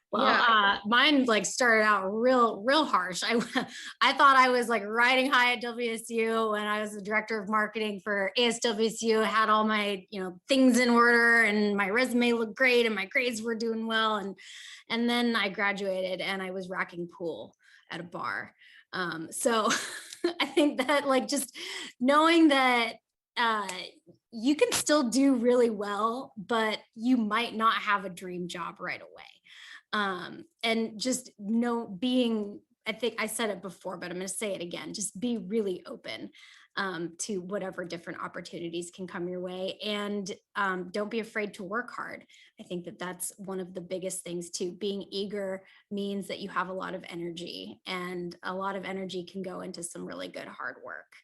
Well, Yeah. mine like started out real harsh. I thought I was like riding high at WSU when I was the director of marketing for ASWSU, had all my, things in order and my resume looked great and my grades were doing well. And then I graduated and I was racking pool at a bar. So I think that like just knowing that you can still do really well, but you might not have a dream job right away. And just I think I said it before, but I'm going to say it again, just be really open to whatever different opportunities can come your way. And don't be afraid to work hard. I think that that's one of the biggest things too. Being eager means that you have a lot of energy, and a lot of energy can go into some really good hard work.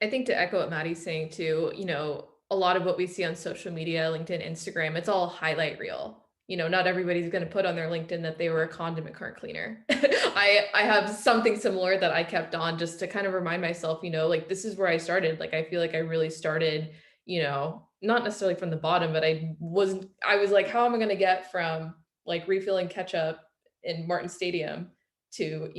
I think to echo what Maddie's saying too, a lot of what we see on social media, LinkedIn, Instagram, it's all highlight reel. Not everybody's going to put on their LinkedIn that they were a condiment cart cleaner. I have something similar that I kept on just to kind of remind myself, like this is where I started. Like, I feel like I really started, not necessarily from the bottom, but I was like, how am I going to get from like refilling ketchup in Martin Stadium to,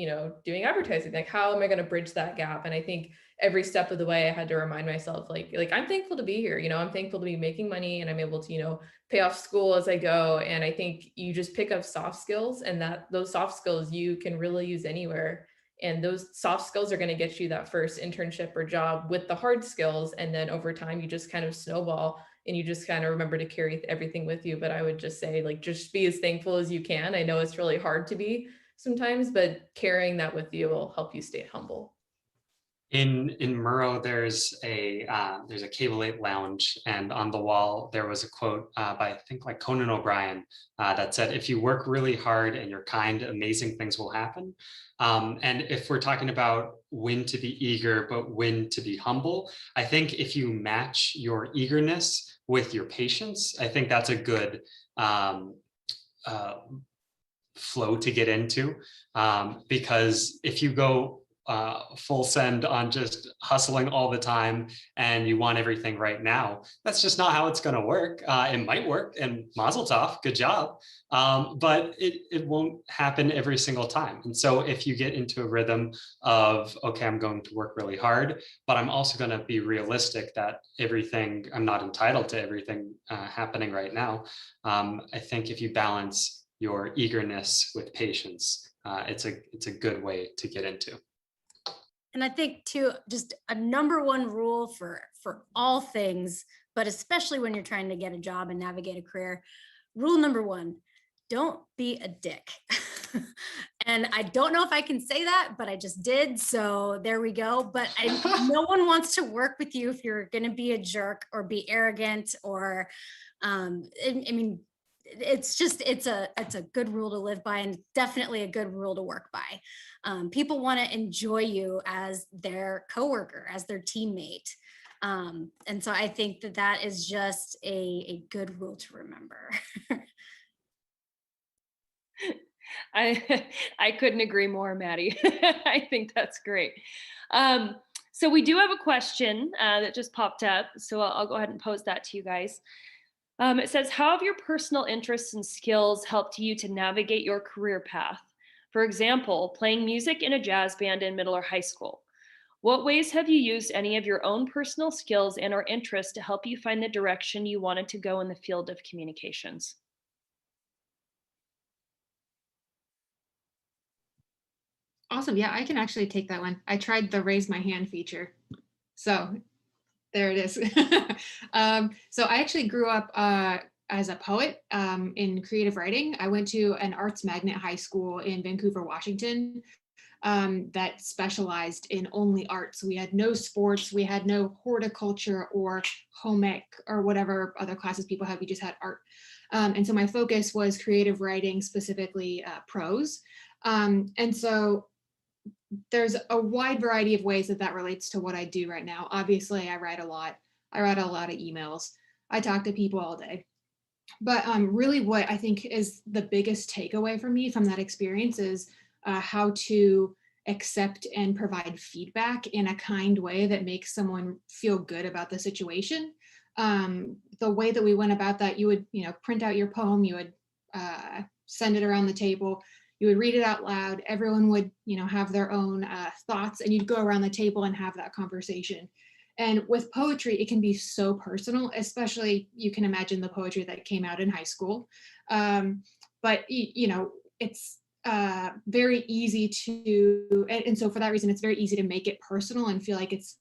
doing advertising? Like, how am I going to bridge that gap? And I think every step of the way I had to remind myself, like I'm thankful to be here. I'm thankful to be making money and I'm able to, pay off school as I go. And I think you just pick up soft skills, and those soft skills you can really use anywhere. And those soft skills are going to get you that first internship or job with the hard skills. And then over time, you just kind of snowball and you just kind of remember to carry everything with you. But I would just say, like, just be as thankful as you can. I know it's really hard to be sometimes, but carrying that with you will help you stay humble. In Murrow, there's a Cable 8 lounge, and on the wall there was a quote by, I think, like Conan O'Brien that said, "If you work really hard and you're kind, amazing things will happen." And if we're talking about when to be eager but when to be humble, I think if you match your eagerness with your patience, I think that's a good flow to get into, because if you go full send on just hustling all the time and you want everything right now, that's just not how it's going to work. It might work, and mazel tov, good job, but it won't happen every single time. And so if you get into a rhythm of, okay, I'm going to work really hard, but I'm also going to be realistic that I'm not entitled to everything happening right now. I think if you balance your eagerness with patience, it's a good way to get into. And I think too, just a number one rule for all things, but especially when you're trying to get a job and navigate a career, rule number one, don't be a dick. And I don't know if I can say that, but I just did. So there we go. But no one wants to work with you if you're going to be a jerk or be arrogant or, I mean, it's a good rule to live by, and definitely a good rule to work by. People want to enjoy you as their coworker, as their teammate. And so I think that is just a good rule to remember. I couldn't agree more, Maddie. I think that's great. So we do have a question that just popped up. So I'll go ahead and pose that to you guys. It says, how have your personal interests and skills helped you to navigate your career path? For example, playing music in a jazz band in middle or high school. What ways have you used any of your own personal skills and or interests to help you find the direction you wanted to go in the field of communications? Awesome. Yeah, I can actually take that one. I tried the raise my hand feature. So there it is. So I actually grew up as a poet in creative writing. I went to an arts magnet high school in Vancouver, Washington, that specialized in only arts. We had no sports, we had no horticulture or home ec or whatever other classes people have. We just had art. And so my focus was creative writing, specifically prose. And so there's a wide variety of ways that relates to what I do right now. Obviously, I write a lot. I write a lot of emails. I talk to people all day. But really what I think is the biggest takeaway for me from that experience is how to accept and provide feedback in a kind way that makes someone feel good about the situation. The way that we went about that, you would, print out your poem, you would send it around the table, you would read it out loud, everyone would, have their own thoughts, and you'd go around the table and have that conversation. And with poetry, it can be so personal, especially you can imagine the poetry that came out in high school. But it's very easy to, and so for that reason, it's very easy to make it personal and feel like it's,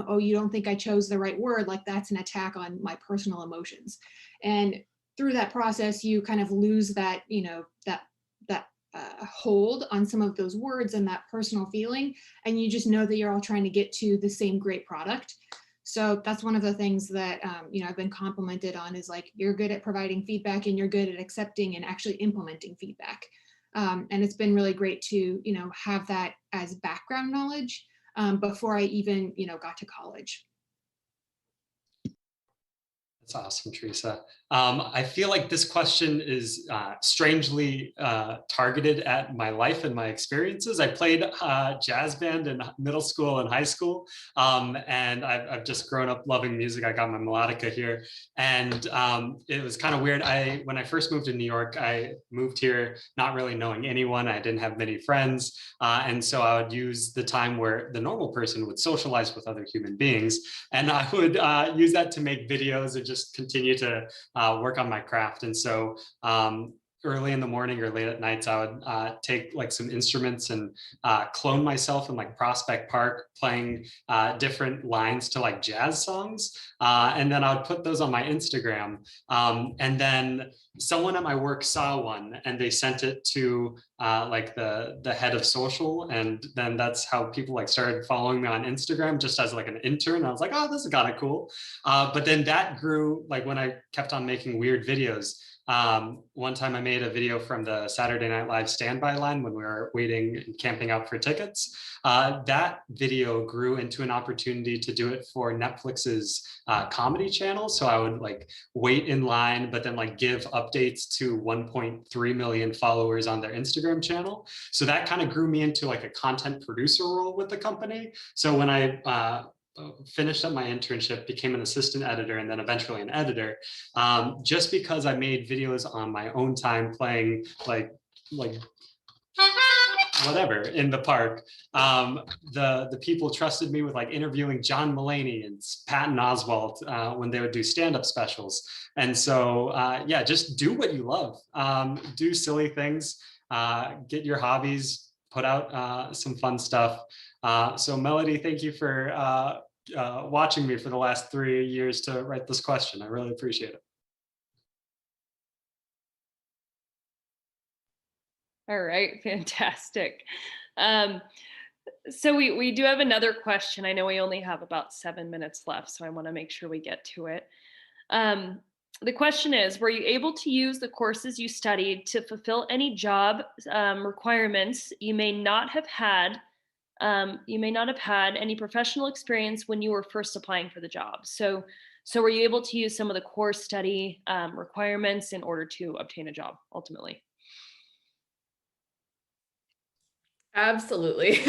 oh, you don't think I chose the right word, like that's an attack on my personal emotions. And through that process, you kind of lose that, that hold on some of those words and that personal feeling, and you just know that you're all trying to get to the same great product. So that's one of the things that I've been complimented on, is like, you're good at providing feedback and you're good at accepting and actually implementing feedback. And it's been really great to have that as background knowledge before I even got to college. That's awesome, Teresa. I feel like this question is strangely targeted at my life and my experiences. I played jazz band in middle school and high school, and I've just grown up loving music. I got my melodica here, and it was kind of weird. When I first moved to New York, I moved here not really knowing anyone. I didn't have many friends, and so I would use the time where the normal person would socialize with other human beings, and I would use that to make videos and just continue to work on my craft. And so early in the morning or late at nights, I would take like some instruments and clone myself in like Prospect Park, playing different lines to like jazz songs. And then I would put those on my Instagram. And then someone at my work saw one and they sent it to like the head of social. And then that's how people like started following me on Instagram just as like an intern. I was like, oh, this is kind of cool. But then that grew, like when I kept on making weird videos. One time I made a video from the Saturday Night Live standby line when we were waiting and camping out for tickets. That video grew into an opportunity to do it for Netflix's comedy channel. So I would like wait in line, but then like give updates to 1.3 million followers on their Instagram channel. So that kind of grew me into like a content producer role with the company. So when I finished up my internship, became an assistant editor, and then eventually an editor, just because I made videos on my own time playing like whatever in the park. The people trusted me with like interviewing John Mulaney and Patton Oswalt when they would do stand-up specials. And so yeah, just do what you love. Do silly things, get your hobbies, put out some fun stuff. So Melody, thank you for watching me for the last 3 years to write this question. I really appreciate it. All right, fantastic. So we do have another question. I know we only have about 7 minutes left, so I want to make sure we get to it. The question is, were you able to use the courses you studied to fulfill any job requirements you may not have had any professional experience when you were first applying for the job? So were you able to use some of the core study requirements in order to obtain a job ultimately? Absolutely.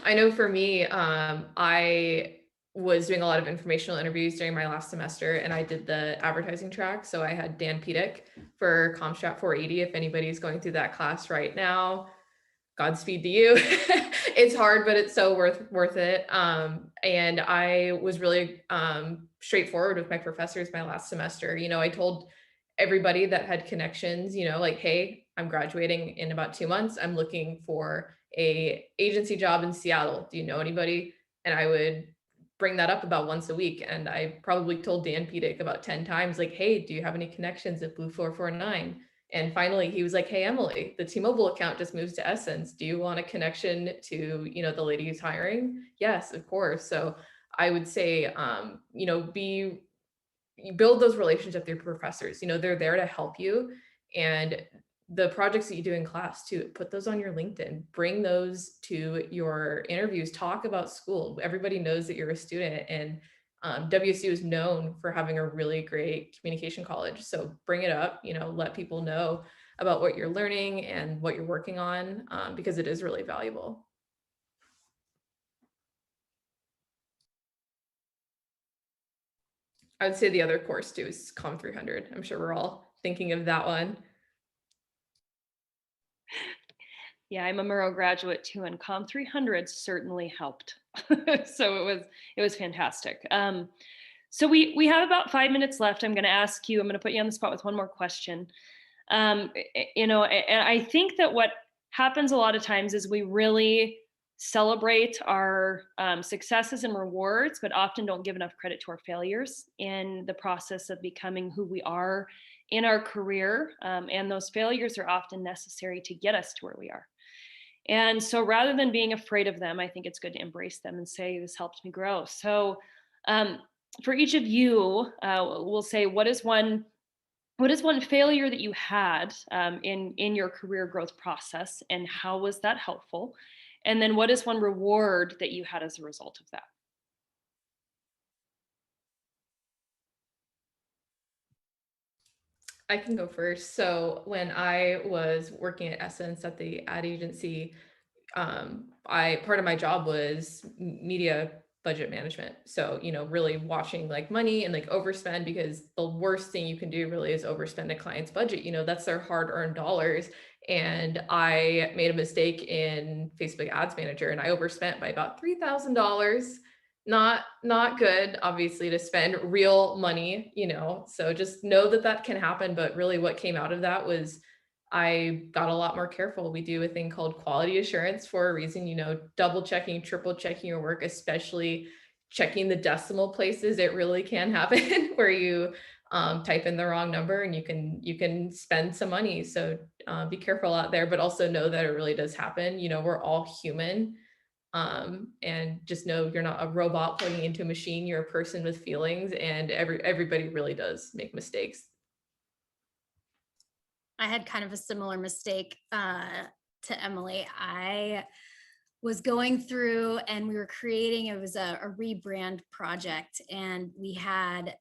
I know for me, I was doing a lot of informational interviews during my last semester, and I did the advertising track. So I had Dan Pedic for CompStrat 480. If anybody's going through that class right now, Godspeed to you. It's hard, but it's so worth it. And I was really straightforward with my professors my last semester. I told everybody that had connections, like, hey, I'm graduating in about 2 months. I'm looking for a agency job in Seattle. Do you know anybody? And I would bring that up about once a week. And I probably told Dan Pedic about 10 times, like, hey, do you have any connections at Blue 449? And finally, he was like, hey, Emily, the T-Mobile account just moves to Essence. Do you want a connection to, the lady who's hiring? Yes, of course. So I would say, build those relationships with your professors. They're there to help you. And the projects that you do in class too, put those on your LinkedIn, bring those to your interviews, talk about school. Everybody knows that you're a student, and WSU is known for having a really great communication college. So bring it up, let people know about what you're learning and what you're working on, because it is really valuable. I would say the other course too is Com 300. I'm sure we're all thinking of that one. Yeah, I'm a Murrow graduate too, and Com 300 certainly helped. So it was fantastic. So we have about 5 minutes left. I'm going to put you on the spot with one more question. And I think that what happens a lot of times is we really celebrate our successes and rewards, but often don't give enough credit to our failures in the process of becoming who we are in our career. And those failures are often necessary to get us to where we are. And so rather than being afraid of them, I think it's good to embrace them and say, this helped me grow. So for each of you, we'll say, what is one failure that you had in your career growth process, and how was that helpful? And then what is one reward that you had as a result of that? I can go first. So when I was working at Essence at the ad agency, part of my job was media budget management. So, really watching like money and like overspend, because the worst thing you can do really is overspend a client's budget. That's their hard-earned dollars. And I made a mistake in Facebook Ads Manager, and I overspent by about $3,000. Not good, obviously, to spend real money, so just know that can happen. But really what came out of that was I got a lot more careful. We do a thing called quality assurance for a reason, double checking, triple checking your work, especially checking the decimal places. It really can happen where you type in the wrong number and you can spend some money. So be careful out there, but also know that it really does happen. We're all human. And just know you're not a robot plugging into a machine. You're a person with feelings, and everybody really does make mistakes. I had kind of a similar mistake to Emily. I was going through and we were creating, it was a rebrand project, and we had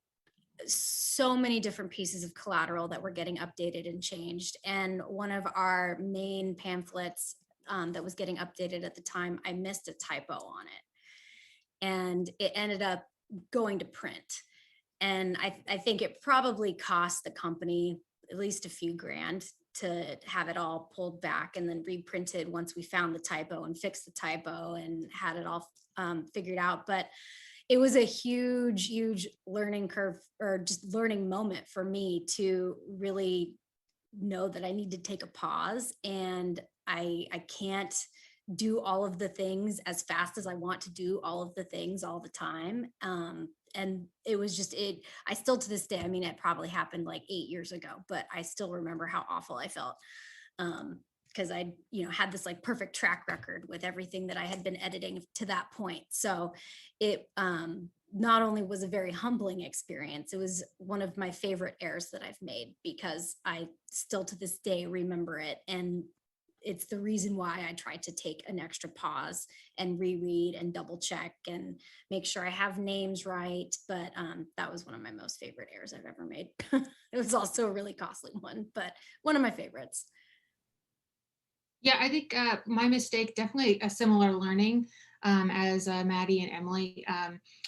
so many different pieces of collateral that were getting updated and changed. And one of our main pamphlets that was getting updated at the time, I missed a typo on it, and it ended up going to print. And I think it probably cost the company at least a few grand to have it all pulled back and then reprinted once we found the typo and fixed the typo and had it all figured out. But it was a huge learning curve, or just learning moment for me, to really know that I need to take a pause, and I can't do all of the things as fast as I want to do all of the things all the time. And it was just, I still to this day, I mean, it probably happened like 8 years ago, but I still remember how awful I felt. Because I, had this like perfect track record with everything that I had been editing to that point. So it not only was a very humbling experience, it was one of my favorite errors that I've made, because I still to this day remember it. And it's the reason why I try to take an extra pause and reread and double check and make sure I have names right. But that was one of my most favorite errors I've ever made. It was also a really costly one, but one of my favorites. Yeah, I think my mistake, definitely a similar learning as Maddie and Emily.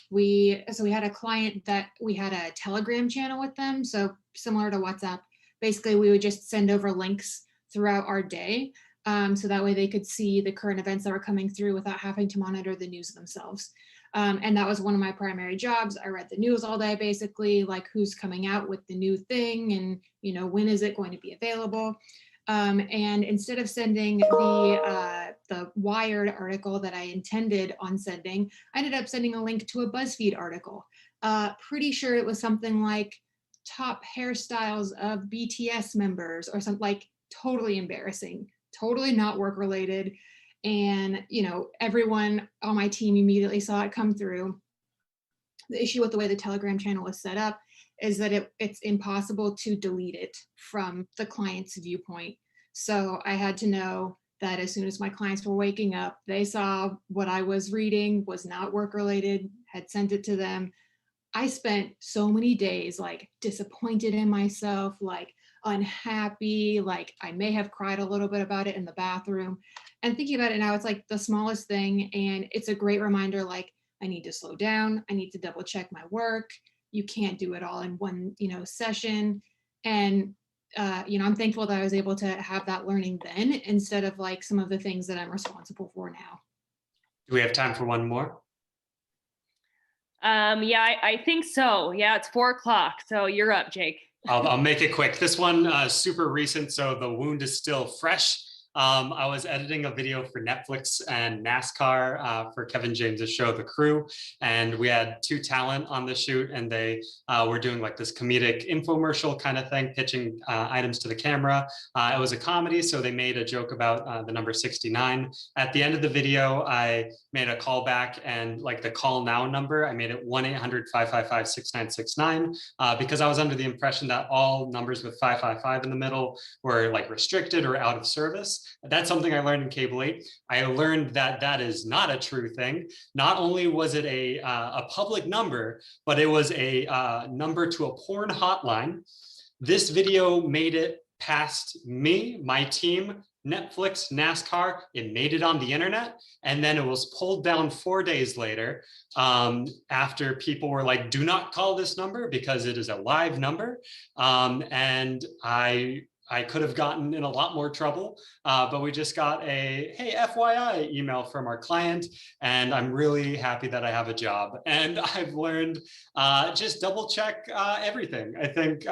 We had a client that we had a Telegram channel with them. So similar to WhatsApp, basically we would just send over links throughout our day. So that way they could see the current events that were coming through without having to monitor the news themselves. And that was one of my primary jobs. I read the news all day, basically, like who's coming out with the new thing and, when is it going to be available? And instead of sending the Wired article that I intended on sending, I ended up sending a link to a BuzzFeed article. Pretty sure it was something like top hairstyles of BTS members or something, like totally embarrassing, totally not work related. And, everyone on my team immediately saw it come through. The issue with the way the Telegram channel was set up is that it's impossible to delete it from the client's viewpoint. So I had to know that as soon as my clients were waking up, they saw what I was reading was not work related, had sent it to them. I spent so many days like disappointed in myself, like unhappy, like I may have cried a little bit about it in the bathroom. And thinking about it now, it's like the smallest thing. And it's a great reminder, like I need to slow down. I need to double check my work. You can't do it all in one, session. And, I'm thankful that I was able to have that learning then instead of like some of the things that I'm responsible for now. Do we have time for one more? Yeah, I think so. Yeah, it's 4 o'clock. So you're up, Jake. I'll make it quick. This one super recent, so the wound is still fresh. I was editing a video for Netflix and NASCAR for Kevin James's show, The Crew, and we had 2 talent on the shoot, and they were doing like this comedic infomercial kind of thing, pitching items to the camera. It was a comedy, so they made a joke about the number 69. At the end of the video, I made a callback, and like the call now number, I made it 1-800-555-6969 because I was under the impression that all numbers with 555 in the middle were like restricted or out of service. That's something I learned in Cable 8. I learned that that is not a true thing. Not only was it a public number, but it was a number to a porn hotline. This video made it past me, my team, Netflix, NASCAR. It made it on the internet, and then it was pulled down 4 days later after people were like, do not call this number because it is a live number. And I could have gotten in a lot more trouble, but we just got a, hey, FYI email from our client, and I'm really happy that I have a job. And I've learned just double check everything. I think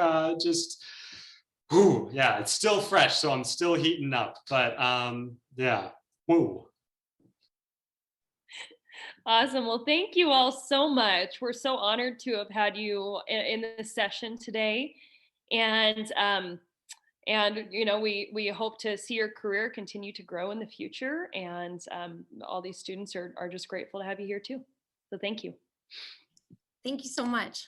yeah, it's still fresh, so I'm still heating up, but yeah, woo. Awesome. Well, thank you all so much. We're so honored to have had you in this session today. And we hope to see your career continue to grow in the future. And all these students are just grateful to have you here too. So thank you. Thank you so much.